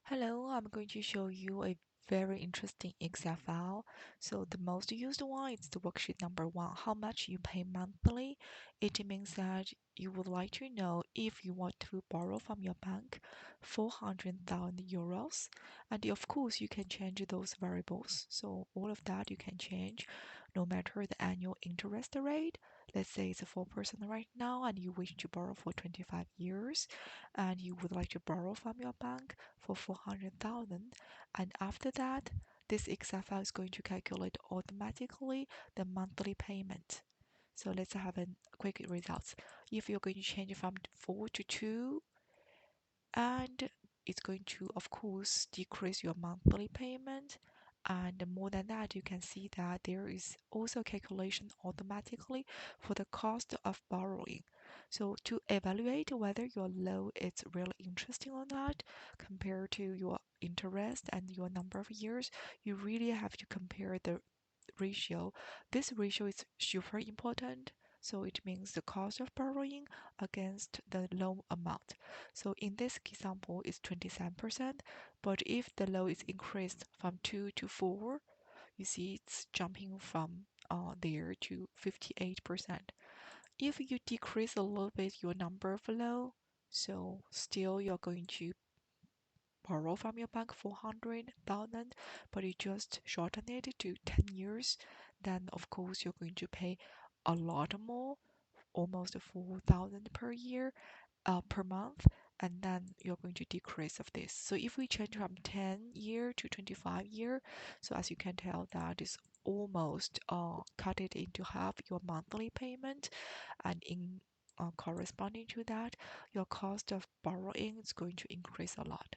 Hello, I'm going to show you a very interesting Excel file. So the most used one is the worksheet number one, how much you pay monthly. It means that you would like to know if you want to borrow from your bank 400,000 euros. And of course, you can change those variables. So all of that you can change no matter the annual interest rate. Let's say it's 4% right now and you wish to borrow for 25 years and you would like to borrow from your bank for 400,000, and after that this Excel file is going to calculate automatically the monthly payment. So let's have a quick results. If you're going to change from 4 to 2, and it's going to of course decrease your monthly payment, and more than that you can see that there is also calculation automatically for the cost of borrowing. So to evaluate whether your loan is really interesting or not compared to your interest and your number of years, you really have to compare the ratio. This ratio is super important. So it means the cost of borrowing against the loan amount. So in this example, it's 27%. But if the loan is increased from 2 to 4, you see it's jumping from there to 58%. If you decrease a little bit your number of loan, so still you're going to borrow from your bank 400,000, but you just shorten it to 10 years, then of course you're going to pay a lot more, almost 4,000 per year, per month, and then you're going to decrease of this. So if we change from 10 year to 25 year, so as you can tell that is almost cut it into half your monthly payment, and in corresponding to that, your cost of borrowing is going to increase a lot.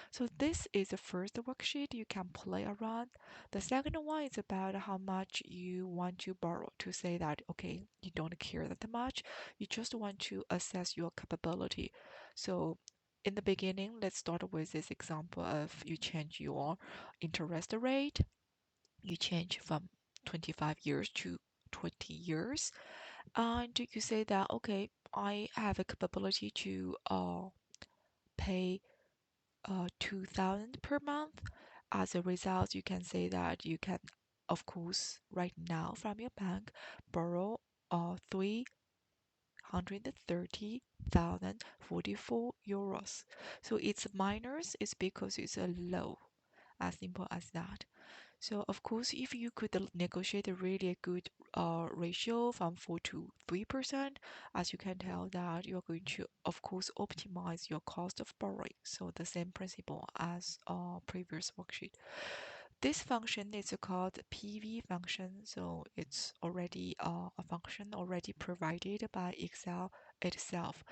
So this is the first worksheet you can play around. The second one is about how much you want to borrow, to say that, okay, you don't care that much, you just want to assess your capability. So in the beginning, let's start with this example of you change your interest rate, you change from 25 years to 20 years, and you say that, okay, I have a capability to pay 2,000 per month. As a result, you can say that you can, of course, right now from your bank borrow 330,044 euros. So it's minus, it's because it's a low, as simple as that. So of course, if you could negotiate a really good ratio from 4 to 3%, as you can tell that you're going to, of course, optimize your cost of borrowing. So the same principle as previous worksheet. This function is called PV function. So it's already a function already provided by Excel itself.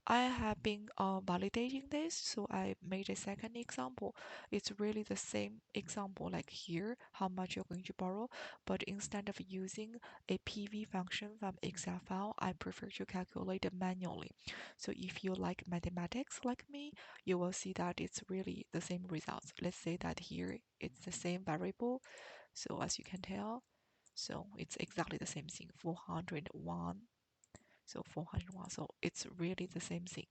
I have been validating this, so I made a second example. It's really the same example like here, how much you're going to borrow, but instead of using a PV function from Excel file, I prefer to calculate it manually. So if you like mathematics like me, you will see that it's really the same results. Let's say that here it's the same variable, so as you can tell, so it's exactly the same thing, 401, so 401, so it's really the same thing.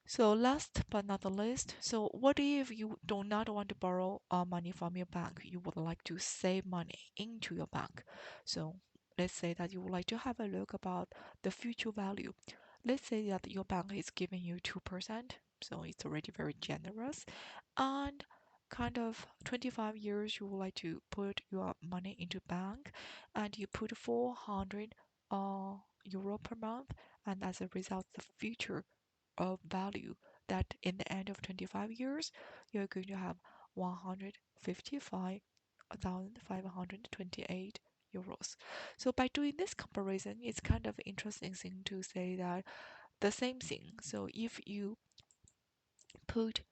So last but not the least, so what if you do not want to borrow money from your bank? You would like to save money into your bank. So let's say that you would like to have a look about the future value. Let's say that your bank is giving you 2%, so it's already very generous. And kind of 25 years, you would like to put your money into bank, and you put 400 euro per month, and as a result, the future of value that in the end of 25 years, you're going to have 155,528 euros. So by doing this comparison, it's kind of interesting thing to say that the same thing. So if you put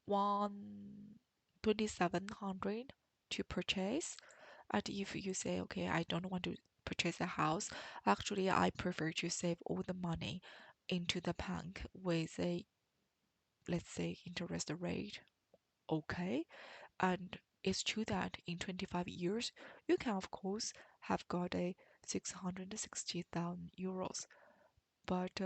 one 2,700 to purchase, and if you say, okay, I don't want to purchase a house, actually I prefer to save all the money into the bank with a, let's say, interest rate, okay. And it's true that in 25 years you can of course have got a 660,000 euros, but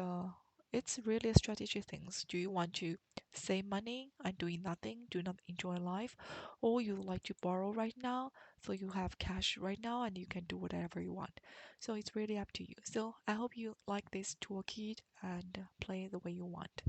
it's really a strategy things. Do you want to save money and doing nothing, do not enjoy life, or you like to borrow right now, so you have cash right now and you can do whatever you want. So it's really up to you. So I hope you like this toolkit and play the way you want.